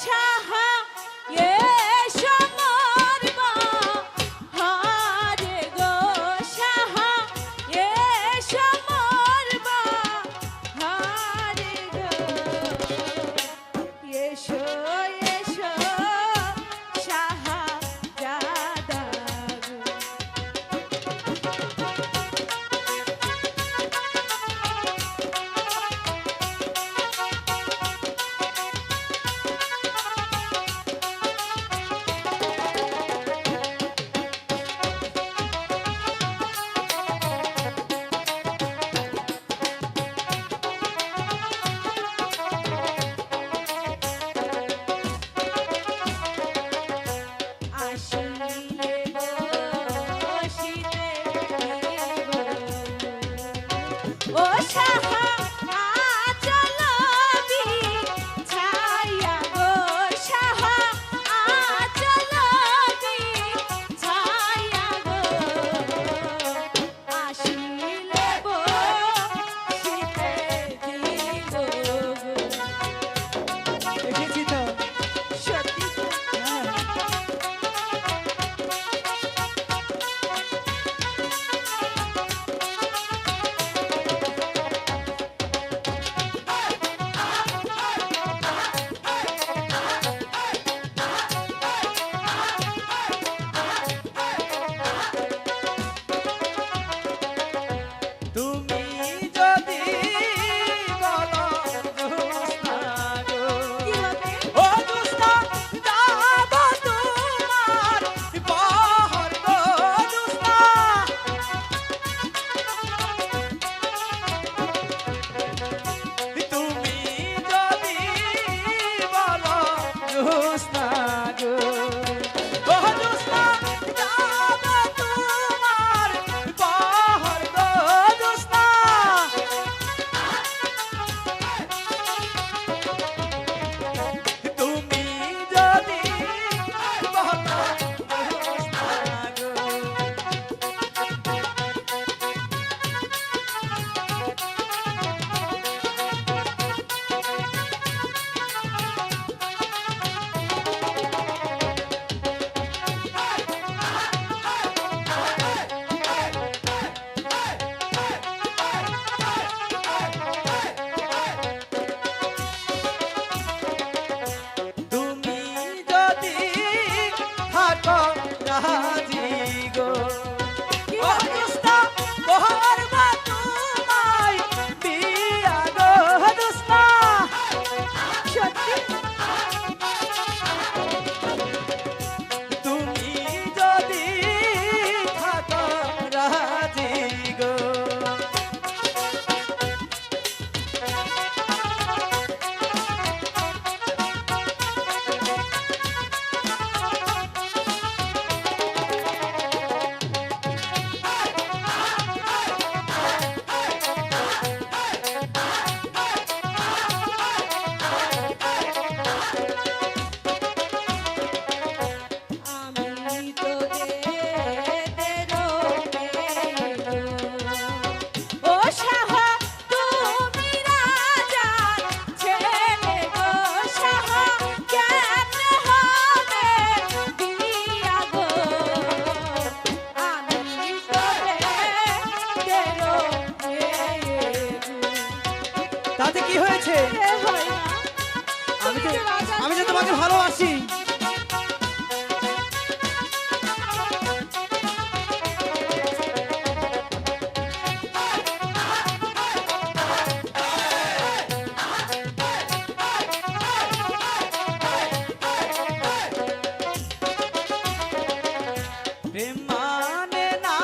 সাহা এসো মোর বাহারে গো সাহা এসো মোর বাহারে গো এসো এসো সাহা জাদা গো আসিলে বসিতে ও সাহা আচল বিছাইয়া গো সাহা আচল বিছাইয়া গো আসিলে বসিতে দিব গো এসেছি তো। সত্যি তো। হ্যাঁ। তুমি যদি বলো জোৎস্না গো, কি হবে? ও জোৎস্না যাব তোমার বহর গো জোৎস্না। তুমি যদি বলো জোৎস্না গো, ও জোৎস্না যাব তোমার বহর গো জোৎস্না। তুমি যদি বলো জোৎস্না গো, তুমি যদি থাকো রাজি গো, ও জোৎস্না বহরবা তোমায় বিয়া গো জোৎস্না। সত্যি তুমি যদি থাকো রাজি গো, আমি তো দেদেরও মেয়ে গো। ও সাহা তুমি রাজার ছেলে গো সাহা কেমনে হবে বিয়া গো আমি তো দেদেরও মেয়ে গো। তাতে কি হয়েছে? এ হয় না, আমি তুমি তো যে রাজার আমি তো ছেলে। তোমাকে ভালোবাসি। প্রেম মানে না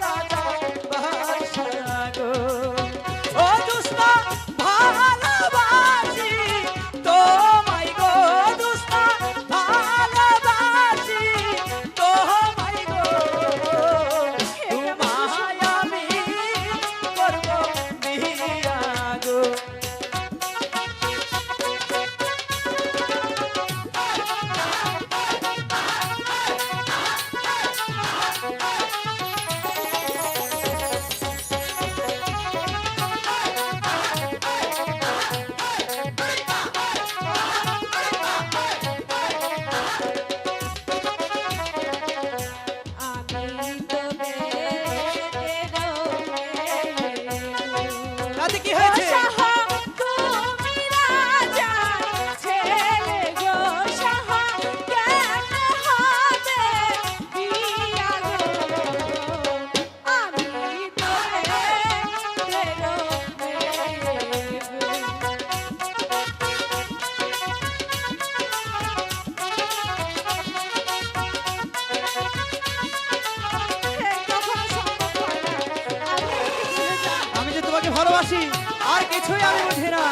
রাজা বাদশা গো, ও জোৎস্না ভালোবাসি তোমায় গো জোৎস্না। ভালোবাসি আর কিছুই আমি বুঝি না।